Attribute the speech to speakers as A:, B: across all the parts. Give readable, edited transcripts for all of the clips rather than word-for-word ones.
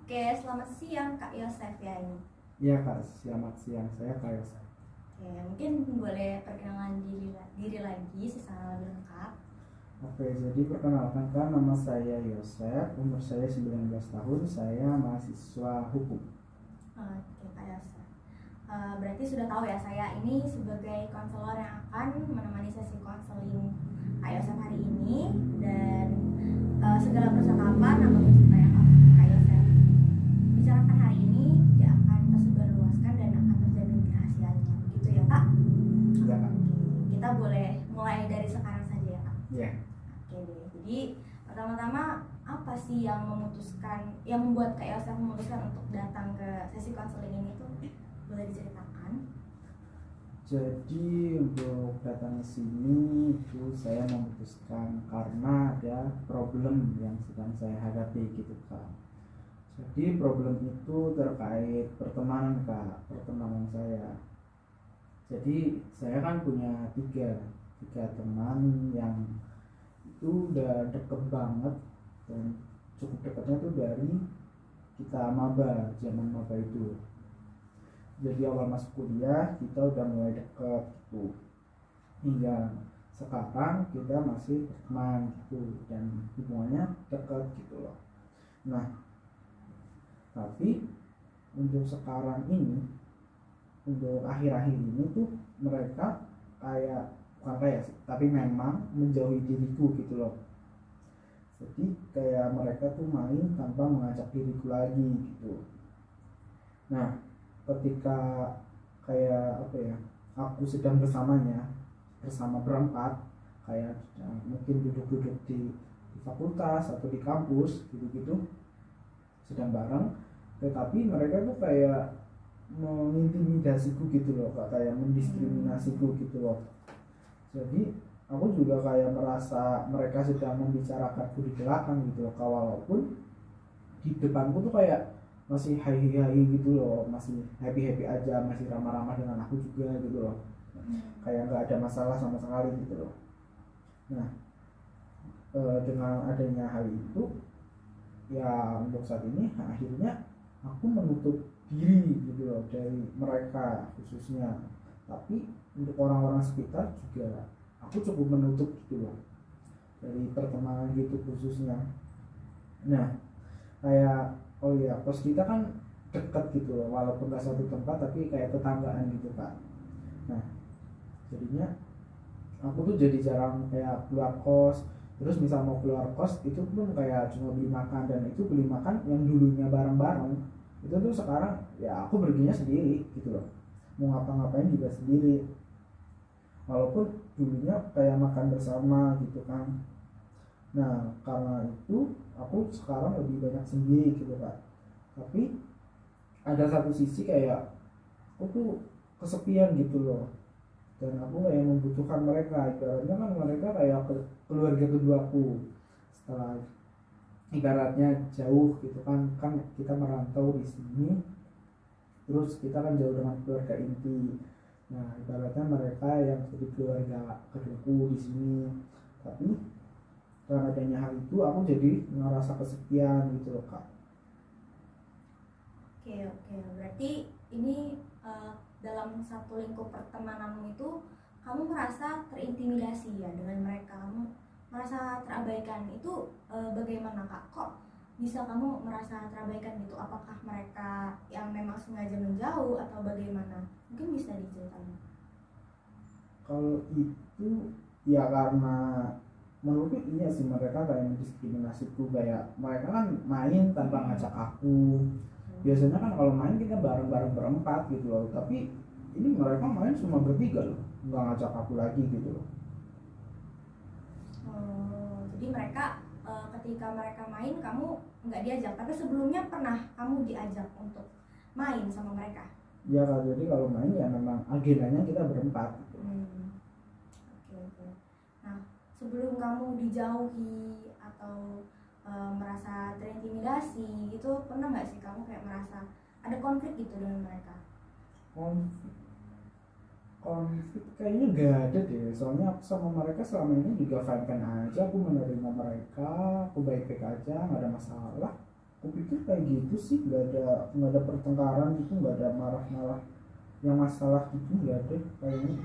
A: Oke, selamat siang Kak Yosef ya ini.
B: Iya Kak, selamat siang. Saya Kak Yosef.
A: Oke, mungkin boleh perkenalan diri lagi secara lebih lengkap.
B: Oke, jadi perkenalkan Kak, nama saya Yosef, umur saya 19 tahun, saya mahasiswa hukum.
A: Oke, Kak Yosef. Berarti sudah tahu ya, saya ini sebagai konselor yang akan menemani sesi konseling Kak Yosef hari ini. Dan segala percakapan atau cerita yang Kak Yosef bicarakan hari ini tidak akan tersebar luaskan dan akan terjamin rahasianya. Begitu ya Kak?
B: Iya Kak.
A: Kita boleh mulai dari sekarang saja ya Kak?
B: Iya.
A: Oke deh. Jadi pertama-tama apa sih yang membuat Kak Yosef memutuskan untuk datang ke sesi konseling ini tuh? Boleh diceritakan?
B: Jadi untuk datang ke sini itu saya memutuskan karena ada problem yang sedang saya hadapi gitu Kak. Jadi problem itu terkait pertemanan Kak, pertemanan saya. Jadi saya kan punya tiga teman yang itu udah deket banget, dan cukup dekatnya tuh dari kita zaman maba itu. Jadi awal masuk kuliah kita udah mulai deket gitu, hingga sekarang kita masih berteman gitu dan hubungannya deket gitu loh. Nah, tapi untuk sekarang ini, untuk akhir-akhir ini tuh mereka bukan kayak sih, tapi memang menjauhi diriku gitu loh. Jadi kayak mereka tuh main tanpa mengajak diriku lagi gitu. Nah, ketika aku sedang bersama berempat, kayak mungkin duduk-duduk di fakultas atau di kampus gitu-gitu, sedang bareng, tetapi mereka tuh kayak mengintimidasiku gitu loh, kayak mendiskriminasiku gitu loh. Jadi aku juga kayak merasa mereka sedang membicarakanku di belakang gitu loh, walaupun di depanku tuh kayak masih hai gitu loh, masih happy aja, masih ramah-ramah dengan aku juga gitu loh, kayak nggak ada masalah sama sekali gitu loh. Nah, dengan adanya hal itu ya, untuk saat ini akhirnya aku menutup diri gitu loh dari mereka khususnya, tapi untuk orang-orang sekitar juga aku cukup menutup gitu loh dari pertemanan gitu khususnya. Nah, kayak oh iya, pos kita kan deket gitu loh, walaupun gak satu tempat tapi kayak tetanggaan gitu Kak. Nah, jadinya aku tuh jadi jarang kayak keluar kos. Terus misal mau keluar kos itu pun kayak cuma beli makan, dan itu beli makan yang dulunya bareng-bareng itu tuh sekarang ya aku perginya sendiri gitu loh, mau ngapa-ngapain juga sendiri, walaupun dulunya kayak makan bersama gitu kan. Nah, karena itu aku sekarang lebih banyak sendiri gitu Kak. Tapi ada satu sisi kayak aku tuh kesepian gitu loh, dan aku kayak membutuhkan mereka. Ibaratnya kan mereka kayak keluarga keduaku. Setelah ibaratnya jauh gitu kan kita merantau di sini, terus kita kan jauh dengan keluarga inti. Nah, ibaratnya mereka yang jadi keluarga keduaku di sini. Tapi karena adanya hal itu aku jadi ngerasa kesepian gitu loh Kak.
A: Oke, berarti ini dalam satu lingkup pertemananmu itu kamu merasa terintimidasi ya dengan mereka, kamu merasa terabaikan. Itu bagaimana Kak? Kok bisa kamu merasa terabaikan gitu? Apakah mereka yang memang sengaja menjauh atau bagaimana? Mungkin bisa diceritakan.
B: Kalau itu ya karena menurutku iya sih, mereka kayak mendiskriminasiku, kayak mereka kan main tanpa ngajak aku. Biasanya kan kalau main kita bareng-bareng berempat gitu loh, tapi ini mereka main cuma bertiga loh, nggak ngajak aku lagi gitu loh.
A: Jadi mereka ketika mereka main kamu nggak diajak, tapi sebelumnya pernah kamu diajak untuk main sama mereka?
B: Ya Kak, jadi kalau main ya memang agendanya kita berempat gitu.
A: Oke. Nah, sebelum kamu dijauhi atau merasa terintimidasi gitu, pernah nggak sih kamu kayak merasa ada konflik gitu dengan mereka?
B: Konflik kayaknya gak ada deh, soalnya aku sama mereka selama ini juga fine-fine aja. Aku menerima mereka, aku baik-baik aja, nggak ada masalah. aku pikir kayak gitu sih, nggak ada pertengkaran gitu, nggak ada marah-marah yang masalah gitu, nggak ada kayaknya.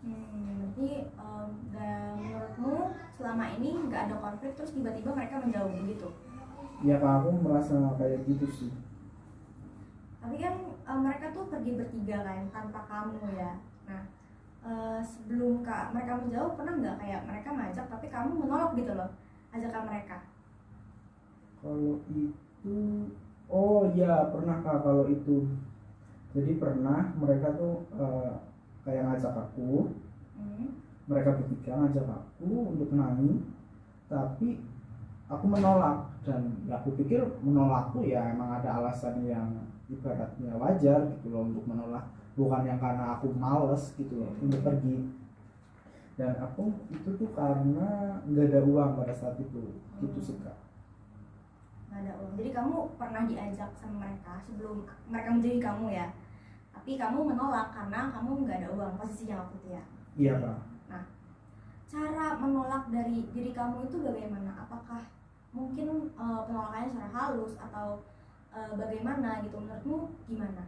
A: Berarti dan menurutmu selama ini nggak ada konflik terus tiba-tiba mereka menjauh begitu?
B: Ya Kak, aku merasa kayak gitu sih.
A: Tapi kan mereka tuh pergi bertiga kan tanpa kamu ya. Nah sebelum mereka menjauh pernah nggak kayak mereka ngajak tapi kamu menolak gitu loh ajakan mereka?
B: Kalau itu, oh ya pernah Kak, kalau itu. Jadi pernah mereka tuh kayak ngajak aku, mereka bertiga ngajak aku untuk naik, tapi aku menolak. Dan aku pikir menolakku ya emang ada alasan yang ibaratnya wajar gitu loh untuk menolak, bukan yang karena aku males gitu loh untuk pergi. Dan aku itu tuh karena nggak ada uang pada saat itu, gitu sih Kak.
A: Nggak ada uang. Jadi kamu pernah diajak sama mereka sebelum mereka menjadi kamu ya, tapi kamu menolak karena kamu nggak ada uang posisinya waktu itu ya?
B: Iya Kak.
A: Nah, cara menolak dari diri kamu itu bagaimana? Apakah mungkin penolakannya secara halus atau bagaimana gitu? Menurutmu gimana?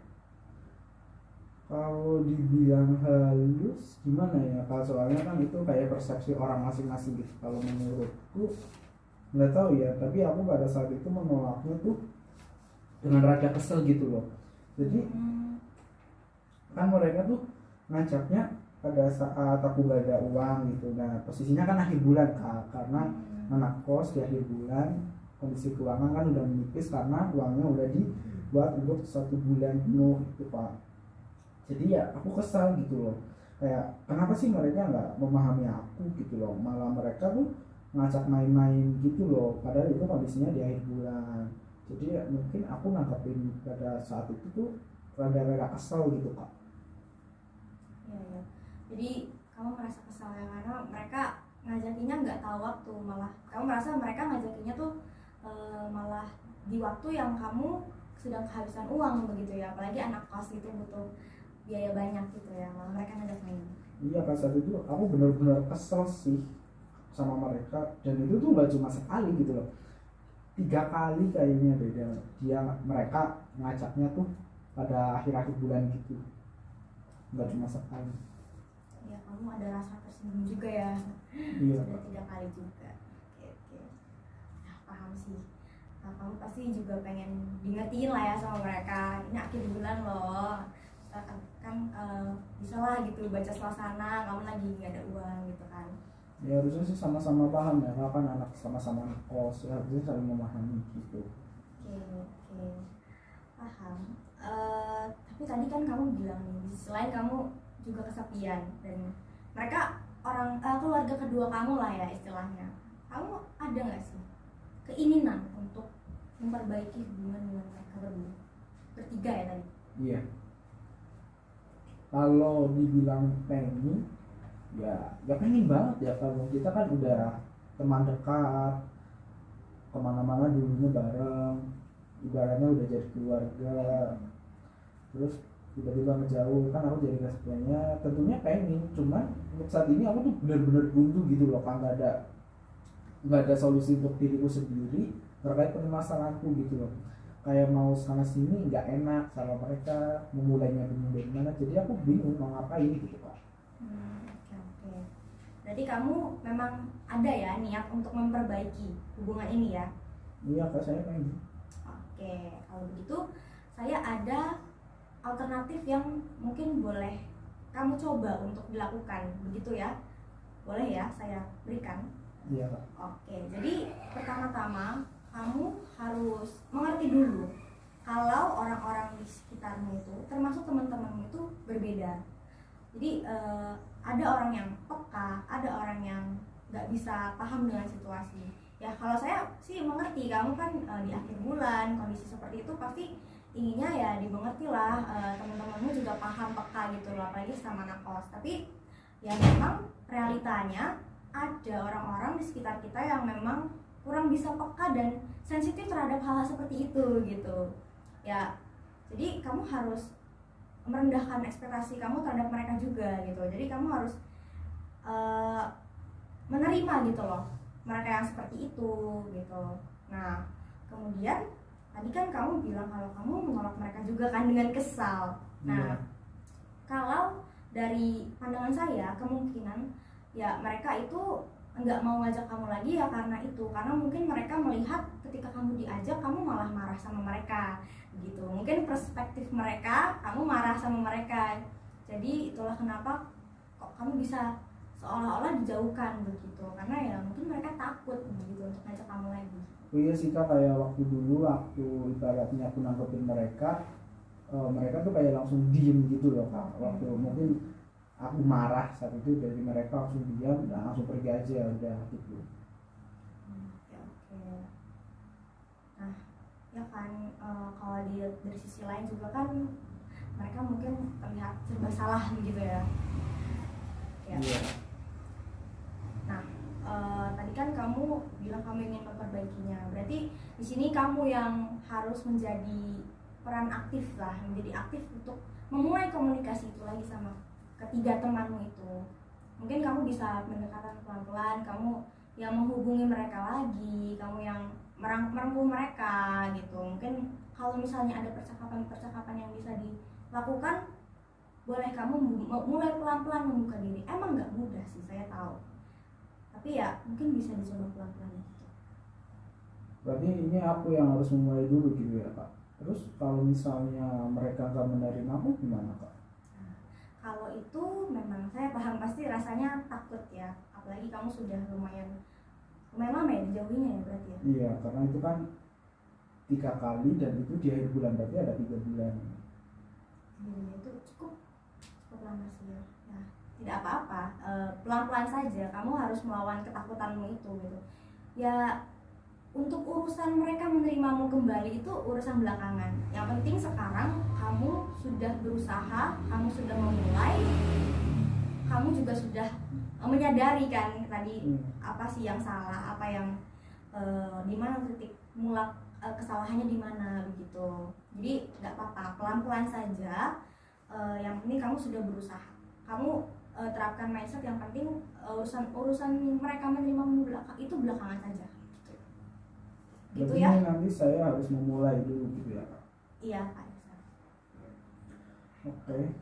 B: Kalau dibilang halus gimana ya, kalau soalnya kan itu kayak persepsi orang masing-masing gitu. Kalau menurutku nggak tahu ya, tapi aku pada saat itu menolaknya tuh dengan rada kesel gitu loh. Jadi kan mereka tuh ngajaknya pada saat aku gak ada uang gitu. Nah posisinya kan akhir bulan Kak, karena anak kos di akhir bulan, kondisi keuangan kan udah menipis karena uangnya udah dibuat untuk 1 bulan penuh itu Pak. Jadi ya aku kesal gitu loh, kayak kenapa sih mereka nggak memahami aku gitu loh, malah mereka tuh ngajak main-main gitu loh, padahal itu kondisinya di akhir bulan. Jadi ya mungkin aku nanggapin pada saat itu tuh rada-rada kesel gitu Kak.
A: Iya. Jadi kamu merasa kesal ya karena mereka ngajakinya nggak tahu waktu, malah kamu merasa mereka ngajakinya tuh malah di waktu yang kamu sedang kehabisan uang begitu ya, apalagi anak kos itu butuh biaya banyak gitu ya, malah mereka ngajak main.
B: Iya pada saat itu aku benar-benar kesel sih sama mereka, dan itu tuh nggak cuma sekali gitu loh, 3 kali kayaknya beda mereka ngajaknya tuh pada akhir-akhir bulan gitu, nggak cuma sekali.
A: Ya kamu ada rasa tersinggung juga ya.
B: Iya.
A: Sudah 3 kali juga. Oke. Nah, paham sih. Nah, kamu pasti juga pengen dingertiin lah ya sama mereka, ini akhir bulan loh, kan bisa lah gitu baca suasana, kamu lagi nggak ada uang gitu kan.
B: Ya harusnya sih sama-sama paham ya, kan anak sama-sama anak kos ya, harusnya saling memahami gitu.
A: Oke. Paham. Tapi tadi kan kamu bilang nih, selain kamu juga kesepian dan mereka orang keluarga kedua kamu lah ya istilahnya, kamu ada nggak sih keinginan untuk memperbaiki hubungan dengan mereka bertiga ya tadi?
B: Iya. Kalau dibilang pengen, ya pengen banget ya, kalau kita kan udah teman dekat, kemana-mana dulunya bareng, ibaratnya udah jadi keluarga, terus tiba-tiba ngejauh, kan aku jadi kesepiannya, tentunya pengen. Cuman untuk saat ini aku tuh benar-benar buntu gitu loh, kan nggak ada solusi untuk diriku sendiri terkait permasalahanku gitu loh, kayak mau sana sini nggak enak sama mereka, memulainya bingung dari mana, jadi aku bingung mau ngapain gitu Pak.
A: Oke. Berarti kamu memang ada ya niat untuk memperbaiki hubungan ini ya?
B: Iya Kak, saya pengen.
A: Oke, kalau begitu saya ada alternatif yang mungkin boleh kamu coba untuk dilakukan, begitu ya? Boleh ya saya berikan?
B: Iya Kak.
A: Oke, jadi pertama-tama kamu harus mengerti dulu kalau orang-orang di sekitarmu itu, termasuk teman-temanmu itu berbeda. Jadi ada orang yang peka, ada orang yang nggak bisa paham dengan situasi. Ya kalau saya sih mengerti, kamu kan di akhir bulan kondisi seperti itu pasti inginnya ya dimengerti lah, teman-temanmu juga paham peka gitu loh, apalagi sama anak kos. Tapi ya memang realitanya ada orang-orang di sekitar kita yang memang kurang bisa peka dan sensitif terhadap hal-hal seperti itu gitu ya. Jadi kamu harus merendahkan ekspektasi kamu terhadap mereka juga gitu. Jadi kamu harus menerima gitu loh mereka yang seperti itu gitu. Nah kemudian tadi kan kamu bilang kalau kamu menolak mereka juga kan dengan kesal. Nah,
B: Iya.
A: kalau dari pandangan saya kemungkinan ya mereka itu nggak mau ngajak kamu lagi ya karena itu, karena mungkin mereka melihat ketika kamu diajak kamu malah marah sama mereka gitu. Mungkin perspektif mereka kamu marah sama mereka, jadi itulah kenapa kok kamu bisa seolah-olah dijauhkan begitu, karena ya mungkin mereka takut begitu untuk ngajak kamu lagi.
B: Oh iya sih Kak, kayak waktu dulu waktu ibaratnya aku nanggepin mereka, mereka tuh kayak langsung diem gitu loh Kak. Waktu mungkin aku marah saat itu, dari mereka langsung diam dan langsung pergi aja udah gitu.
A: Oke, oke. Nah, ya kan kalau dari sisi lain juga kan mereka mungkin terlihat serba salah gitu ya. Ya.
B: Iya.
A: Nah, tadi kan kamu bilang kamu ingin memperbaikinya. Berarti di sini kamu yang harus menjadi peran aktif lah, menjadi aktif untuk memulai komunikasi itu lagi sama ketiga temanmu itu. Mungkin kamu bisa pendekatan pelan-pelan, kamu yang menghubungi mereka lagi, kamu yang merangkul mereka gitu. Mungkin kalau misalnya ada percakapan-percakapan yang bisa dilakukan, boleh kamu mulai pelan-pelan membuka diri. Emang nggak mudah sih, saya tahu. Tapi ya mungkin bisa dicoba pelan-pelan gitu.
B: Berarti ini aku yang harus memulai dulu gitu ya Kak. Terus kalau misalnya mereka nggak menerima aku gimana Kak?
A: Kalau itu memang saya paham, pasti rasanya takut ya, apalagi kamu sudah lumayan lama ya dijauhinya ya berarti ya.
B: Iya, karena itu kan 3 kali dan itu di akhir bulan, berarti ada 3 bulan.
A: Itu cukup lama sih ya. Ya, tidak apa-apa, pelan-pelan saja. Kamu harus melawan ketakutanmu itu gitu. Ya, untuk urusan mereka menerimamu kembali itu urusan belakangan. Yang penting sekarang kamu sudah berusaha, kamu sudah memulai, kamu juga sudah menyadari kan tadi apa sih yang salah, apa yang di mana titik mulai kesalahannya di mana begitu. Jadi nggak apa-apa, pelan-pelan saja. Yang penting kamu sudah berusaha. Kamu terapkan mindset, yang penting urusan mereka menerimamu itu belakangan saja. Gitu
B: Berarti
A: ya.
B: nanti saya harus memulai dulu gitu ya Kak?
A: Iya Pak.
B: Oke,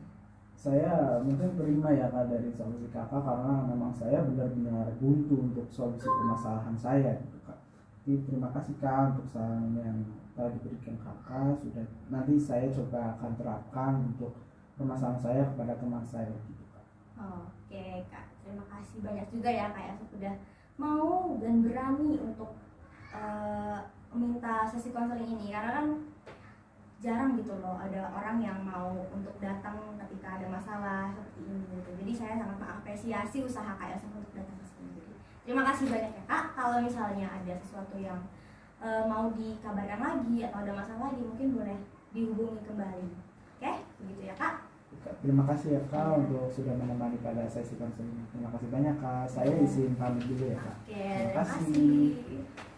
B: saya mungkin terima ya Kak dari solusi Kakak, karena memang saya benar-benar buntu untuk solusi permasalahan saya gitu Kak. Jadi terima kasih Kak untuk saran yang telah diberikan Kakak. Sudah, nanti saya coba akan terapkan untuk permasalahan saya kepada teman saya gitu Kak.
A: Oke Kak, terima kasih banyak juga ya Kak ya sudah mau dan berani untuk minta sesi konseling ini, karena kan jarang gitu loh ada orang yang mau untuk datang ketika ada masalah seperti ini gitu. Jadi saya sangat mengapresiasi usaha Kak Elsa untuk datang ke sini. Jadi, terima kasih banyak ya Kak. Kalau misalnya ada sesuatu yang mau dikabarkan lagi atau ada masalah lagi, mungkin boleh dihubungi kembali. Oke, begitu ya Kak.
B: Terima kasih ya Kak untuk sudah menemani pada sesi konseling. Terima kasih banyak Kak. Saya izin pamit dulu ya Kak.
A: Oke,
B: Terima
A: terima
B: kasih.
A: kasih.